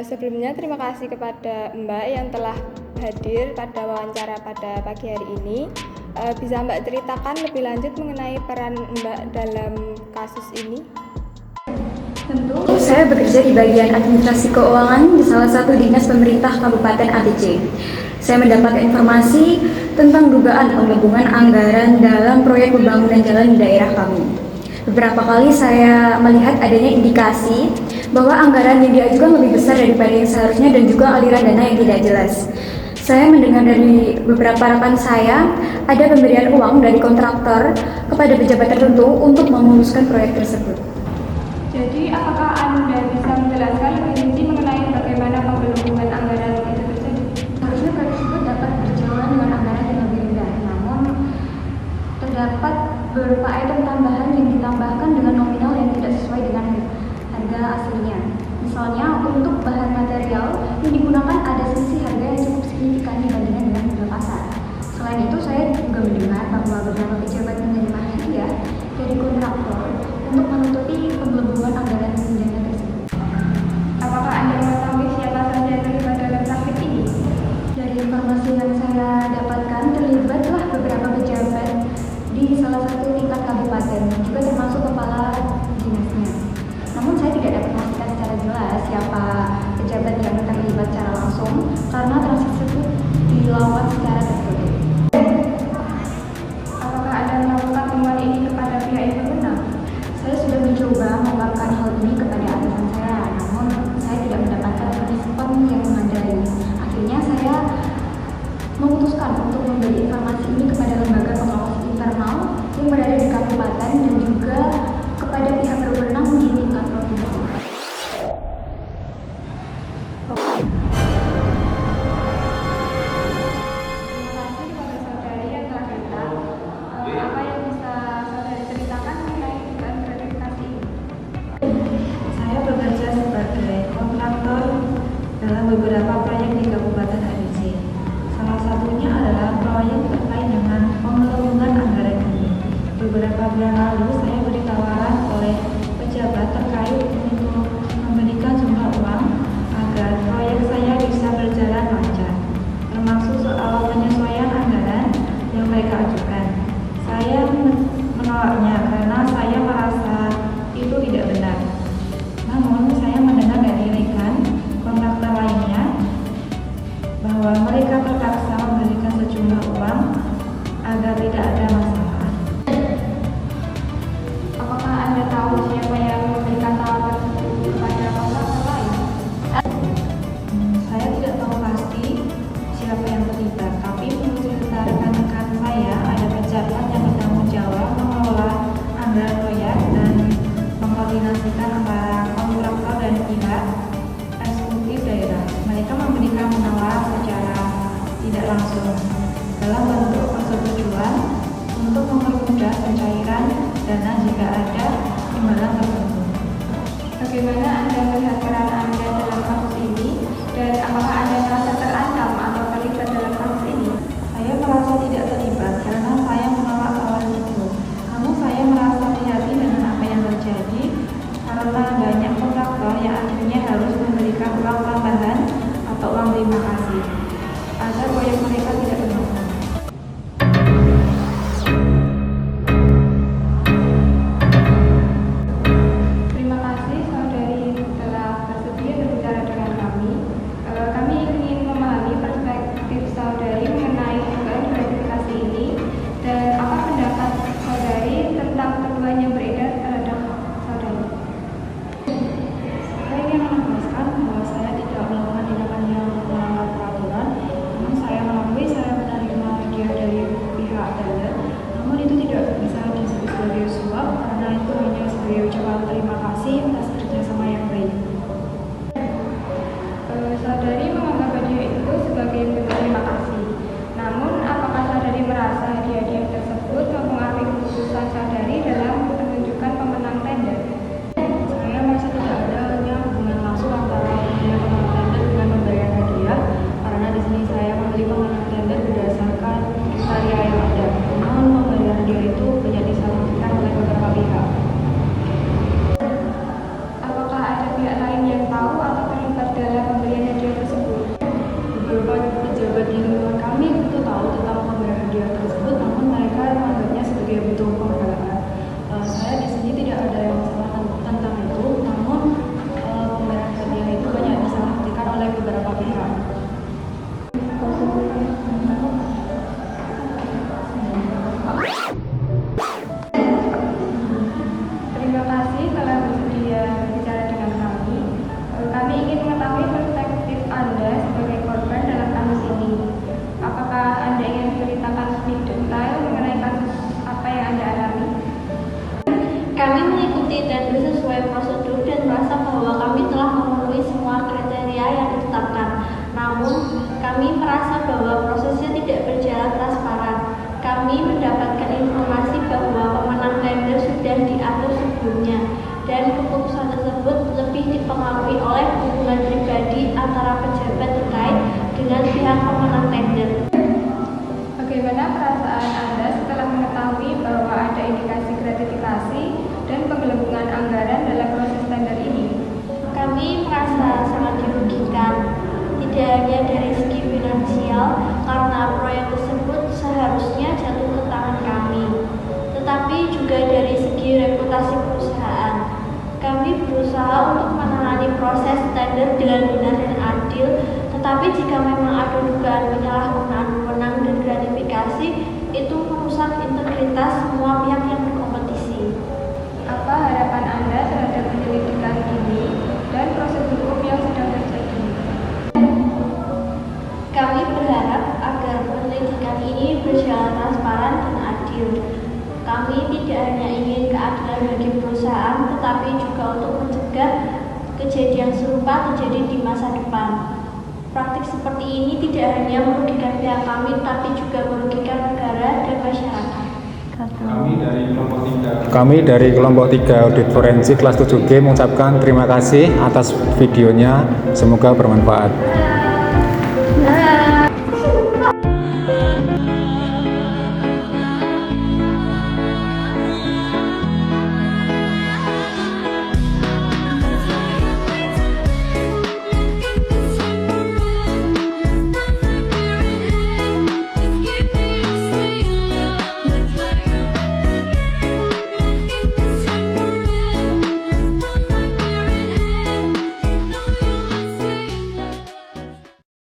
Sebelumnya terima kasih kepada Mbak yang telah hadir pada wawancara pada pagi hari ini. Bisa Mbak ceritakan lebih lanjut mengenai peran Mbak dalam kasus ini? Tentu, saya bekerja di bagian administrasi keuangan di salah satu dinas pemerintah Kabupaten ABC. Saya mendapat informasi tentang dugaan penggelembungan anggaran dalam proyek pembangunan jalan di daerah kami. Beberapa kali saya melihat adanya indikasi bahwa anggaran yang diajukan lebih besar daripada yang seharusnya dan juga aliran dana yang tidak jelas. Saya mendengar dari beberapa rekan saya ada pemberian uang dari kontraktor kepada pejabat tertentu untuk memuluskan proyek tersebut. Jadi, apakah Anda bisa menjelaskan lebih rinci mengenai bagaimana penggelembungan anggaran itu terjadi? Harusnya proyek tersebut dapat berjalan dengan anggaran yang lebih rendah, namun terdapat beberapa item tambahan yang ditambahkan dengan nominal yang tidak sesuai dengan harga aslinya. Misalnya, untuk bahan material yang digunakan ada selisih harga yang cukup signifikan dibandingkan dengan harga pasar. Selain itu, saya juga mendengar bahwa beberapa pejabat menerima hadiah dari kontraktor untuk menutupi penggelembungan anggaran dana tersebut. Apakah Anda mengetahui siapa saja yang terlibat dalam praktik ini? Dari informasi yang saya dapatkan, terlibatlah beberapa pejabat di salah satu tingkat kabupaten, juga termasuk kepala dinasnya. Namun saya tidak dapat memastikan secara jelas siapa pejabat yang terlibat secara langsung karena transaksi tersebut dilakukan secara tertutup. Apakah Anda melakukan temuan ini kepada pihak yang berwenang? Saya sudah mencoba mengungkapkan hal ini kepada atasan saya, namun saya tidak mendapatkan respon yang memadai. Akhirnya saya memutuskan untuk memberi informasi ini kepada lembaga pengawas internal yang berada di kabupaten dan juga kepada pihak berwenang di tingkat provinsi. Terima kasih kepada saudari yang telah datang. Apa yang bisa saudari ceritakan mengenai dugaan gratifikasi ini? Saya bekerja sebagai kontraktor dalam beberapa proyek di Kabupaten ABC. Salah satunya adalah proyek terkait dengan penggelembungan anggaran ini. Beberapa bulan lalu saya beri tawaran oleh pejabat terkait untuk memberikan jumlah uang agar proyek saya bisa berjalan lancar, termasuk soal penyesuaian anggaran yang mereka ajukan. Saya menolaknya karena saya merasa itu tidak benar. Namun saya mendengar dari rekan kontraktor lainnya bahwa mereka terpaksa memberikan sejumlah uang agar tidak ada masalah. Apakah Anda tahu siapa yang memberikan tawaran tersebut kepada kontraktor lain? Saya tidak tahu pasti siapa yang terlibat, tapi menurut cerita rekan-rekan saya ada pejabat yang bertanggung jawab mengelola anggaran proyek dan mengkoordinasikan antara kontraktor dan pihak eksekutif daerah. Mereka memberikan penawar secara tidak langsung dalam bentuk persetujuan untuk mempermudah pencairan dana jika ada imbalan tertentu. Bagaimana Anda melihat peran Anda dalam kasus ini dan apakah Anda merasa terancam atau terlibat dalam kasus ini? Saya merasa tidak terlibat karena saya menolak tawaran itu. Namun saya merasa prihatin dengan apa yang terjadi karena banyak kontraktor yang akhirnya harus memberikan uang tambahan atau uang terima kasih agar proyek mereka tidak terlaksana. kasih atas kerjasama yang baik. Saudari menganggap hadiah itu sebagai bentuk terima kasih. Namun, apakah saudari merasa hadiah-hadiah tersebut mempengaruhi keputusan saudari dalam menentukan pemenang tender? Saya merasa tidak adanya hubungan langsung antara pemilihan pemenang tender dengan pemberian hadiah, karena di sini saya memilih pemenang tender berdasarkan kriteria yang ada. Namun pemberian hadiah itu banyak disalahgunakan oleh beberapa pihak. Apakah ada pihak lain yang tahu atau terlibat dalam pemberian hadiah tersebut? Beberapa pejabat di lingkungan kami itu tahu tentang pemberian hadiah tersebut, namun mereka menganggapnya sebagai bentuk penghargaan. Saya di sini tidak ada yang salah tentang itu, namun pemberian hadiah itu banyak disalahgunakan oleh beberapa pihak. Terima kasih telah bersedia berbicara dengan kami. Kami ingin mengetahui perspektif Anda sebagai korban dalam kasus ini. Apakah Anda ingin menceritakan lebih detail mengenai kasus apa yang Anda alami? Kami mengikuti tender sesuai prosedur dan merasa bahwa kami telah memenuhi semua kriteria yang ditetapkan. Namun, kami merasa bahwa prosesnya tidak berjalan transparan. Kami mendapatkan informasi bahwa pemenang tender sudah diatur sebelumnya, dan keputusan tersebut lebih dipengaruhi oleh hubungan pribadi antara pejabat terkait dengan pihak pemenang tender. Bagaimana perasaan Anda setelah mengetahui bahwa ada indikasi gratifikasi dan penggelembungan anggaran dalam proses tender ini? Kami merasa sangat dirugikan, tidak hanya dari segi finansial karena proyek tersebut seharusnya jatuh ke tangan kami, tetapi juga dari segi reputasi perusahaan. Kami berusaha untuk menangani proses tender dengan benar dan adil, tetapi jika memang ada dugaan penyalahgunaan wewenang dan gratifikasi, itu merusak integritas semua pihak yang berkompetisi. Apa harapan Anda terhadap penyelidikan ini dan proses hukum yang sedang terjadi? Kami berharap agar penyelidikan ini berjalan transparan dan adil. Kami tidak hanya ingin keadilan bagi perusahaan, tetapi juga untuk mencegah kejadian serupa terjadi di masa depan. Praktik seperti ini tidak hanya merugikan pihak kami, tapi juga merugikan negara dan masyarakat. Kami dari kelompok 3 Audit Forensik kelas 7G mengucapkan terima kasih atas videonya, semoga bermanfaat.